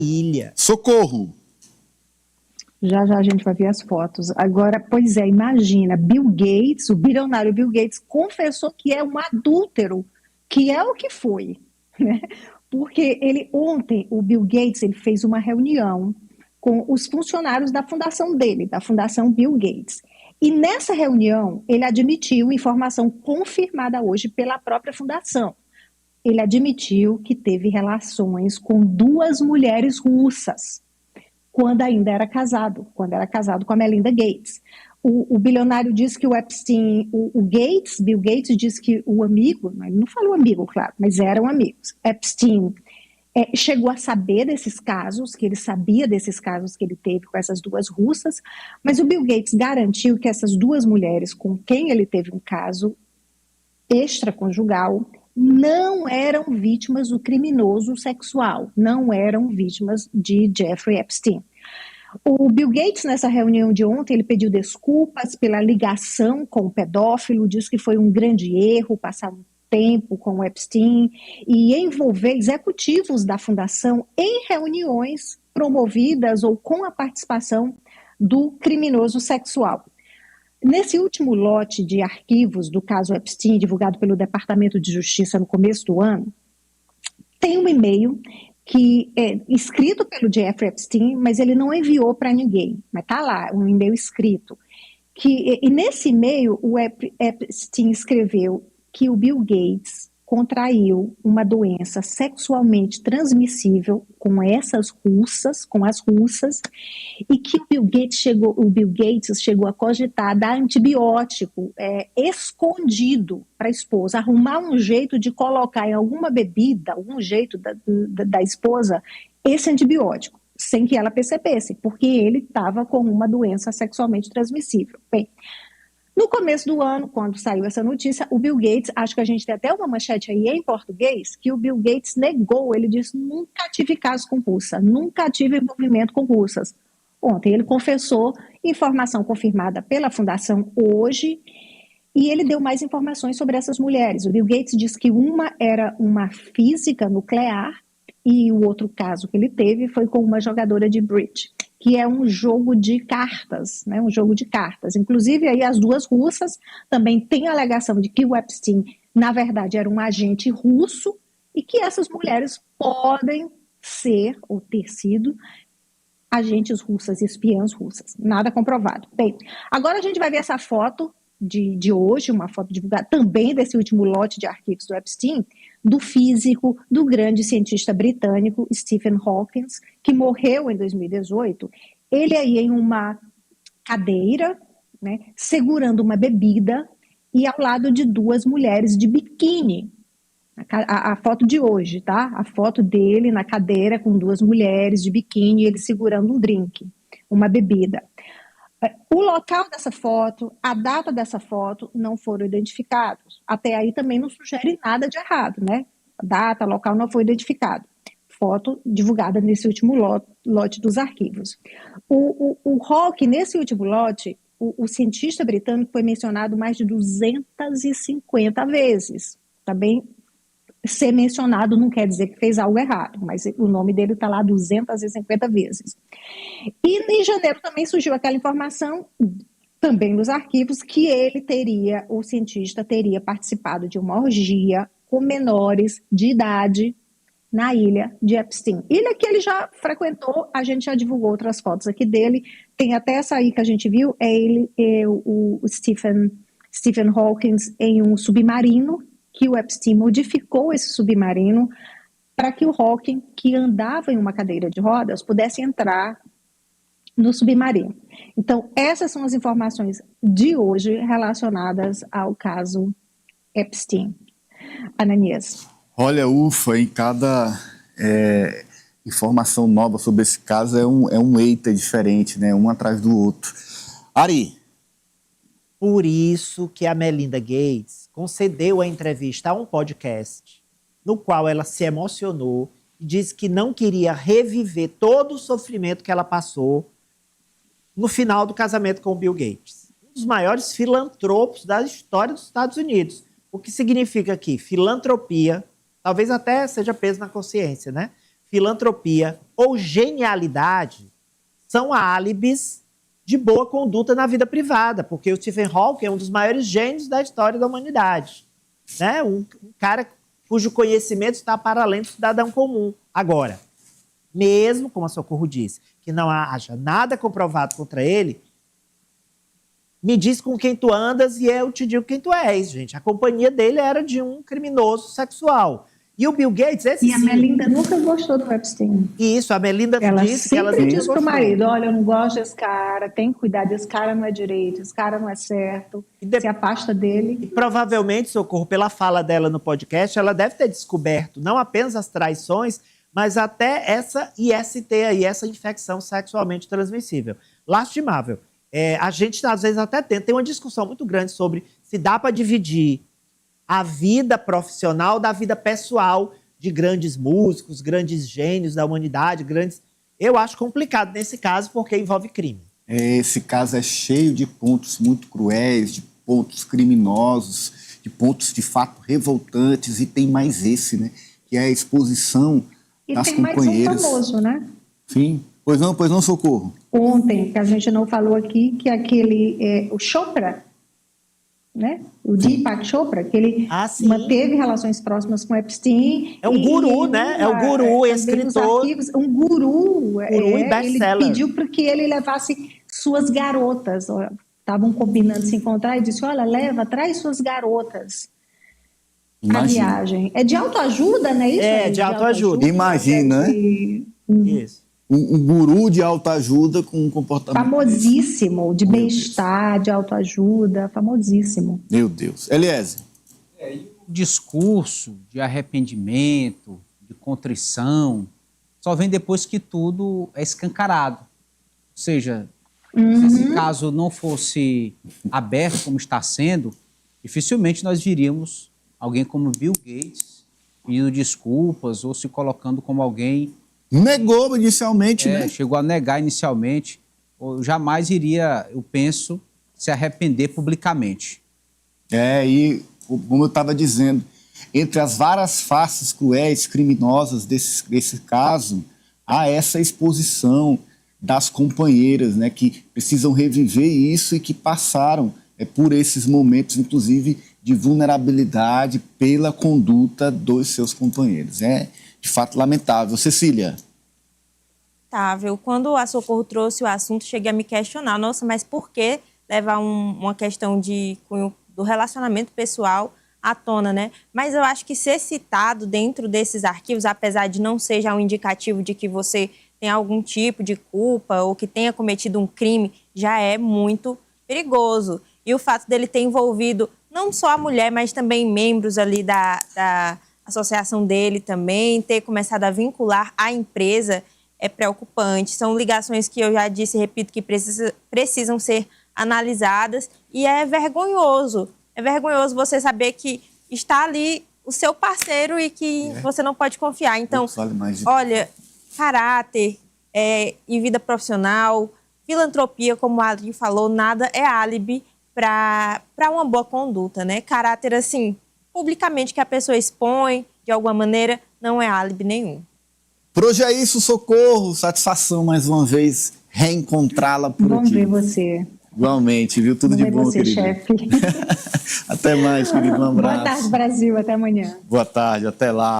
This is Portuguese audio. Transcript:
ilha. Socorro! Já já a gente vai ver as fotos. Agora, pois é, imagina, Bill Gates, o bilionário Bill Gates, confessou que é um adúltero, que é o que foi, né? Porque ontem, o Bill Gates, ele fez uma reunião com os funcionários da fundação dele, da Fundação Bill Gates. E nessa reunião, ele admitiu informação confirmada hoje pela própria fundação. Ele admitiu que teve relações com 2 mulheres russas, quando ainda era casado, com a Melinda Gates. O bilionário disse que o Epstein, Bill Gates disse que o amigo, ele não falou amigo, claro, mas eram amigos, Epstein chegou a saber desses casos, que ele sabia desses casos que ele teve com essas 2 russas, mas o Bill Gates garantiu que essas 2 mulheres com quem ele teve um caso extraconjugal não eram vítimas do criminoso sexual, não eram vítimas de Jeffrey Epstein. O Bill Gates, nessa reunião de ontem, ele pediu desculpas pela ligação com o pedófilo, disse que foi um grande erro passar um tempo com o Epstein e envolver executivos da fundação em reuniões promovidas ou com a participação do criminoso sexual. Nesse último lote de arquivos do caso Epstein, divulgado pelo Departamento de Justiça no começo do ano, tem um e-mail que é escrito pelo Jeffrey Epstein, mas ele não enviou para ninguém, mas está lá, um e-mail escrito. E nesse e-mail, o Epstein escreveu que o Bill Gates contraiu uma doença sexualmente transmissível com as russas, e que o Bill Gates chegou a cogitar dar antibiótico escondido para a esposa, arrumar um jeito de colocar em alguma bebida, algum jeito da esposa, esse antibiótico, sem que ela percebesse, porque ele estava com uma doença sexualmente transmissível. Bem, no começo do ano, quando saiu essa notícia, o Bill Gates, acho que a gente tem até uma manchete aí em português, que o Bill Gates negou, ele disse, nunca tive caso com russa, nunca tive envolvimento com russas. Ontem ele confessou, informação confirmada pela fundação hoje, e ele deu mais informações sobre essas mulheres. O Bill Gates disse que uma era uma física nuclear, e o outro caso que ele teve foi com uma jogadora de bridge, que é um jogo de cartas, né? Um jogo de cartas. Inclusive, aí as 2 russas também têm a alegação de que o Epstein, na verdade, era um agente russo e que essas mulheres podem ser ou ter sido agentes russas, espiãs russas. Nada comprovado. Bem, agora a gente vai ver essa foto de hoje, uma foto divulgada também desse último lote de arquivos do Epstein, do físico, do grande cientista britânico Stephen Hawking, que morreu em 2018, ele aí em uma cadeira, né, segurando uma bebida e ao lado de 2 mulheres de biquíni. A foto de hoje, tá? A foto dele na cadeira com 2 mulheres de biquíni, ele segurando um drink, uma bebida. O local dessa foto, a data dessa foto não foram identificados. Até aí também não sugere nada de errado, né? A data, local não foi identificado. Foto divulgada nesse último lote dos arquivos. O Hawking, nesse último lote, o cientista britânico foi mencionado mais de 250 vezes. Também ser mencionado não quer dizer que fez algo errado, mas o nome dele está lá 250 vezes. E em janeiro também surgiu aquela informação, também nos arquivos, que o cientista teria participado de uma orgia com menores de idade na ilha de Epstein. Ilha que ele já frequentou, a gente já divulgou outras fotos aqui dele, tem até essa aí que a gente viu, o Stephen Hawking em um submarino, que o Epstein modificou esse submarino para que o Hawking, que andava em uma cadeira de rodas, pudesse entrar no submarino. Então, essas são as informações de hoje relacionadas ao caso Epstein. Ananias. Olha, ufa, em cada informação nova sobre esse caso é um eita diferente, né? Um atrás do outro. Ari. Por isso que a Melinda Gates concedeu a entrevista a um podcast, no qual ela se emocionou e disse que não queria reviver todo o sofrimento que ela passou no final do casamento com o Bill Gates. Um dos maiores filantropos da história dos Estados Unidos. O que significa que filantropia, talvez até seja peso na consciência, né? filantropia ou genialidade são álibis de boa conduta na vida privada, porque o Stephen Hawking é um dos maiores gênios da história da humanidade. Né? Um cara cujo conhecimento está para além do cidadão comum. Agora, mesmo, como a Socorro disse, que não haja nada comprovado contra ele, me diz com quem tu andas e eu te digo quem tu és, gente. A companhia dele era de um criminoso sexual. E o Bill Gates, esse E a Melinda nunca gostou do Epstein. Isso, a Melinda disse que ela sempre nunca diz pro gostou. marido, olha, eu não gosto desse cara, tem que cuidar, desse cara não é direito, esse cara não é certo, se afasta E dele. provavelmente, Socorro, pela fala dela no podcast, ela deve ter descoberto não apenas as traições, mas até essa IST aí, essa infecção sexualmente transmissível. Lastimável. A gente, às vezes, até tem uma discussão muito grande sobre se dá para dividir a vida profissional da vida pessoal de grandes músicos, grandes gênios da humanidade, grandes... Eu acho complicado nesse caso, porque envolve crime. Esse caso é cheio de pontos muito cruéis, de pontos criminosos, de pontos de fato revoltantes, e tem mais esse, né? Que é a exposição das companheiras. E tem mais um famoso, né? Sim. Pois não, Socorro? Ontem, que a gente não falou aqui, que aquele, o Chopra, né? O Deepak Chopra, que ele manteve relações próximas com Epstein. É um guru, né? É o guru, escritor. Um guru e best-seller. Ele pediu para que ele levasse suas garotas. Estavam combinando se encontrar e disse, olha, traz suas garotas. Imagina. A viagem. É de autoajuda, não é isso? É, de autoajuda. Imagina, né? Isso. Um guru de autoajuda com um comportamento... Famosíssimo, de bem-estar, de autoajuda, famosíssimo. Meu Deus. Eliezer. E o discurso de arrependimento, de contrição, só vem depois que tudo é escancarado. Ou seja, se esse caso não fosse aberto como está sendo, dificilmente nós viríamos alguém como Bill Gates pedindo desculpas ou se colocando como alguém... Negou inicialmente, né? Chegou a negar inicialmente. Ou jamais iria, eu penso, se arrepender publicamente. E como eu estava dizendo, entre as várias faces cruéis, criminosas desse caso, há essa exposição das companheiras, né, que precisam reviver isso e que passaram por esses momentos, inclusive, de vulnerabilidade pela conduta dos seus companheiros. É, de fato, lamentável. Cecília? Quando a Socorro trouxe o assunto, cheguei a me questionar, nossa, mas por que levar uma questão do relacionamento pessoal à tona, né? Mas eu acho que ser citado dentro desses arquivos, apesar de não ser já um indicativo de que você tem algum tipo de culpa ou que tenha cometido um crime, já é muito perigoso. E o fato dele ter envolvido não só a mulher, mas também membros ali da associação dele também, ter começado a vincular a empresa é preocupante. São ligações que eu já disse e repito que precisam ser analisadas e é vergonhoso. É vergonhoso você saber que está ali o seu parceiro e que você não pode confiar. Então, olha, caráter e vida profissional, filantropia, como a Ali falou, nada é álibi para uma boa conduta, né? Caráter, assim, publicamente que a pessoa expõe, de alguma maneira, não é álibi nenhum. Por hoje é isso, Socorro. Satisfação, mais uma vez, reencontrá-la por aqui. Vamos ver você. Igualmente, viu? Tudo de bom, querido. Chefe. Até mais, querido. Um abraço. Boa tarde, Brasil. Até amanhã. Boa tarde, até lá.